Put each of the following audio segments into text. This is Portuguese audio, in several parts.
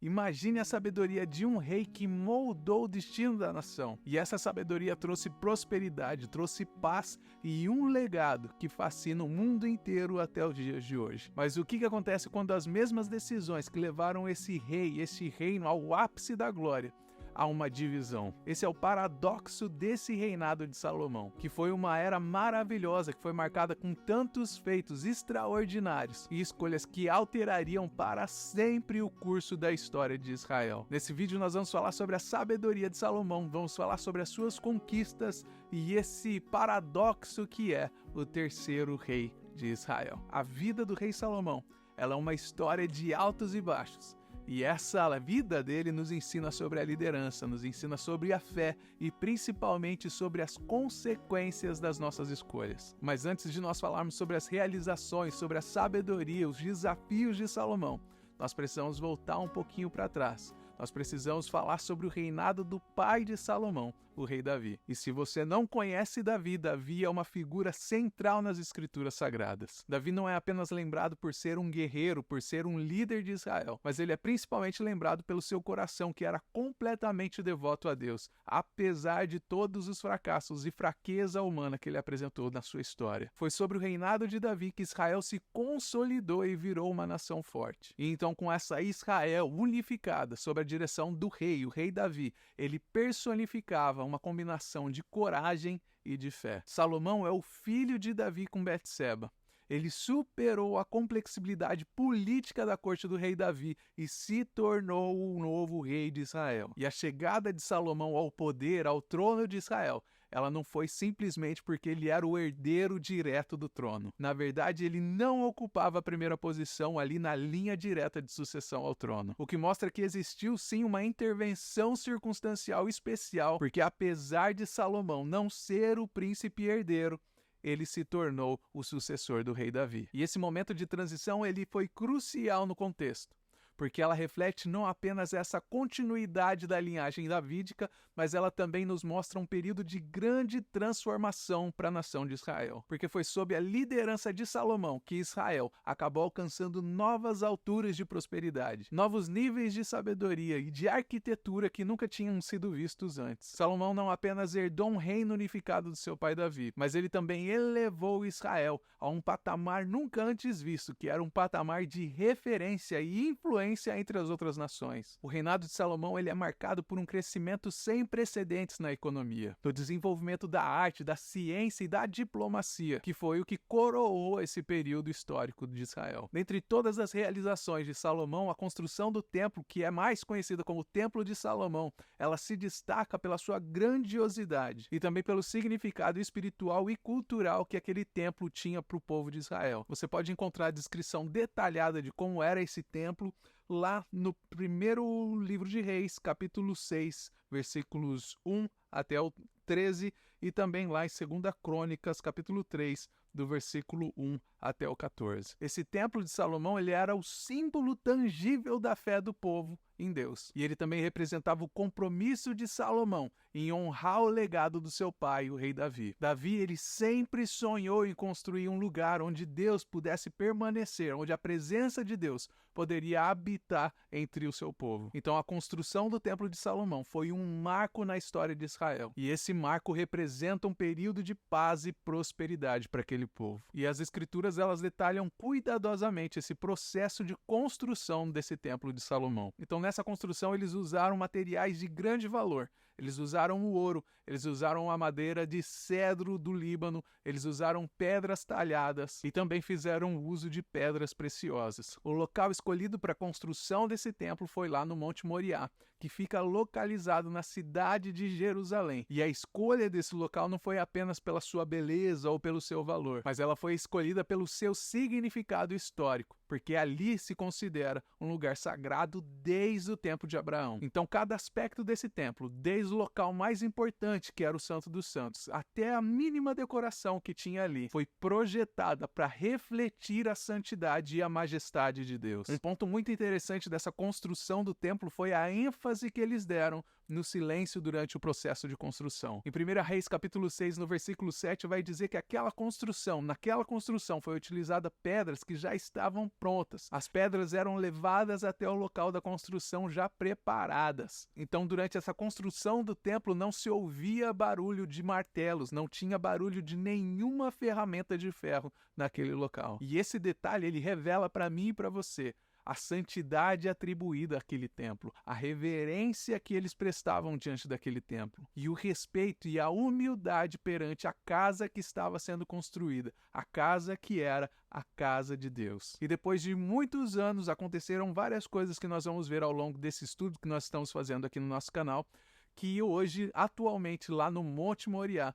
Imagine a sabedoria de um rei que moldou o destino da nação. E essa sabedoria trouxe prosperidade, trouxe paz e um legado que fascina o mundo inteiro até os dias de hoje. Mas o que acontece quando as mesmas decisões que levaram esse rei, esse reino ao ápice da glória, há uma divisão? Esse é o paradoxo desse reinado de Salomão, que foi uma era maravilhosa, que foi marcada com tantos feitos extraordinários e escolhas que alterariam para sempre o curso da história de Israel. Nesse vídeo nós vamos falar sobre a sabedoria de Salomão, vamos falar sobre as suas conquistas e esse paradoxo que é o terceiro rei de Israel. A vida do rei Salomão, ela é uma história de altos e baixos. E essa vida dele nos ensina sobre a liderança, nos ensina sobre a fé e principalmente sobre as consequências das nossas escolhas. Mas antes de nós falarmos sobre as realizações, sobre a sabedoria, os desafios de Salomão, nós precisamos voltar um pouquinho para trás. Nós precisamos falar sobre o reinado do pai de Salomão, o rei Davi. E se você não conhece Davi, Davi é uma figura central nas escrituras sagradas. Davi não é apenas lembrado por ser um guerreiro, por ser um líder de Israel, mas ele é principalmente lembrado pelo seu coração, que era completamente devoto a Deus, apesar de todos os fracassos e fraqueza humana que ele apresentou na sua história. Foi sobre o reinado de Davi que Israel se consolidou e virou uma nação forte. E então, com essa Israel unificada sob a direção do rei, o rei Davi, ele personificava uma combinação de coragem e de fé. Salomão é o filho de Davi com Betseba. Ele superou a complexibilidade política da corte do rei Davi e se tornou o novo rei de Israel. E a chegada de Salomão ao poder, ao trono de Israel, ela não foi simplesmente porque ele era o herdeiro direto do trono. Na verdade, ele não ocupava a primeira posição ali na linha direta de sucessão ao trono. O que mostra que existiu sim uma intervenção circunstancial especial, porque apesar de Salomão não ser o príncipe herdeiro, ele se tornou o sucessor do rei Davi. E esse momento de transição ele foi crucial no contexto, porque ela reflete não apenas essa continuidade da linhagem davídica, mas ela também nos mostra um período de grande transformação para a nação de Israel. Porque foi sob a liderança de Salomão que Israel acabou alcançando novas alturas de prosperidade, novos níveis de sabedoria e de arquitetura que nunca tinham sido vistos antes. Salomão não apenas herdou um reino unificado do seu pai Davi, mas ele também elevou Israel a um patamar nunca antes visto, que era um patamar de referência e influência entre as outras nações. O reinado de Salomão ele é marcado por um crescimento sem precedentes na economia, do desenvolvimento da arte, da ciência e da diplomacia, que foi o que coroou esse período histórico de Israel. Dentre todas as realizações de Salomão, a construção do templo, que é mais conhecida como Templo de Salomão, ela se destaca pela sua grandiosidade e também pelo significado espiritual e cultural que aquele templo tinha para o povo de Israel. Você pode encontrar a descrição detalhada de como era esse templo lá no primeiro livro de Reis, capítulo 6, versículos 1 até o 13, e também lá em 2 Crônicas, capítulo 3, do versículo 1 até o 14. Esse templo de Salomão ele era o símbolo tangível da fé do povo em Deus. E ele também representava o compromisso de Salomão em honrar o legado do seu pai, o rei Davi. Davi, ele sempre sonhou em construir um lugar onde Deus pudesse permanecer, onde a presença de Deus poderia habitar entre o seu povo. Então a construção do Templo de Salomão foi um marco na história de Israel. E esse marco representa um período de paz e prosperidade para aquele povo. E as escrituras elas detalham cuidadosamente esse processo de construção desse Templo de Salomão. Então nessa construção eles usaram materiais de grande valor. Eles usaram o ouro, eles usaram a madeira de cedro do Líbano, eles usaram pedras talhadas e também fizeram uso de pedras preciosas. O local escolhido para a construção desse templo foi lá no Monte Moriá, que fica localizado na cidade de Jerusalém. E a escolha desse local não foi apenas pela sua beleza ou pelo seu valor, mas ela foi escolhida pelo seu significado histórico, porque ali se considera um lugar sagrado desde o tempo de Abraão. Então cada aspecto desse templo, desde o local mais importante, que era o Santo dos Santos, até a mínima decoração que tinha ali, foi projetada para refletir a santidade e a majestade de Deus. Um ponto muito interessante dessa construção do templo foi a ênfase que eles deram no silêncio durante o processo de construção. Em 1 Reis capítulo 6, no versículo 7, vai dizer que naquela construção foi utilizada pedras que já estavam prontas. As pedras eram levadas até o local da construção já preparadas. Então, durante essa construção do templo, não se ouvia barulho de martelos, não tinha barulho de nenhuma ferramenta de ferro naquele local. E esse detalhe, ele revela para mim e para você a santidade atribuída àquele templo, a reverência que eles prestavam diante daquele templo, e o respeito e a humildade perante a casa que estava sendo construída, a casa que era a casa de Deus. E depois de muitos anos aconteceram várias coisas que nós vamos ver ao longo desse estudo que nós estamos fazendo aqui no nosso canal, que hoje, atualmente, lá no Monte Moriá,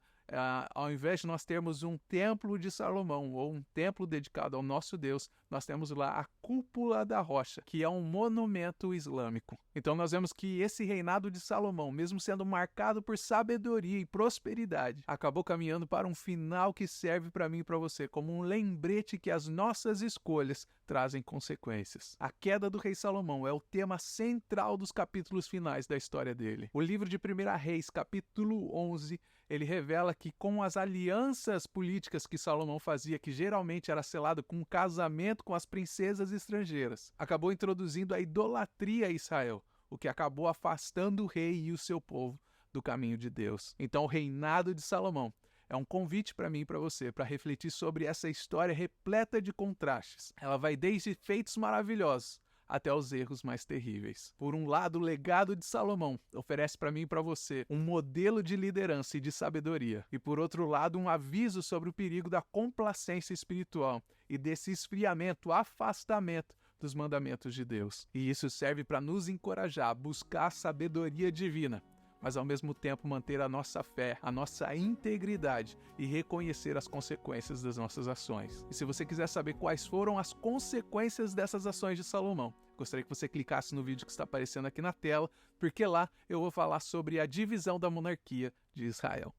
ao invés de nós termos um templo de Salomão ou um templo dedicado ao nosso Deus, nós temos lá a Cúpula da Rocha, que é um monumento islâmico. Então nós vemos que esse reinado de Salomão, mesmo sendo marcado por sabedoria e prosperidade, acabou caminhando para um final que serve para mim e para você como um lembrete que as nossas escolhas trazem consequências. A queda do rei Salomão é o tema central dos capítulos finais da história dele. O livro de 1 Reis, capítulo 11, ele revela que com as alianças políticas que Salomão fazia, que geralmente era selado com um casamento com as princesas estrangeiras, acabou introduzindo a idolatria a Israel, o que acabou afastando o rei e o seu povo do caminho de Deus. Então o reinado de Salomão é um convite para mim e para você, para refletir sobre essa história repleta de contrastes. Ela vai desde feitos maravilhosos até os erros mais terríveis. Por um lado, o legado de Salomão oferece para mim e para você um modelo de liderança e de sabedoria. E por outro lado, um aviso sobre o perigo da complacência espiritual e desse esfriamento, afastamento dos mandamentos de Deus. E isso serve para nos encorajar a buscar a sabedoria divina, mas ao mesmo tempo manter a nossa fé, a nossa integridade e reconhecer as consequências das nossas ações. E se você quiser saber quais foram as consequências dessas ações de Salomão, gostaria que você clicasse no vídeo que está aparecendo aqui na tela, porque lá eu vou falar sobre a divisão da monarquia de Israel.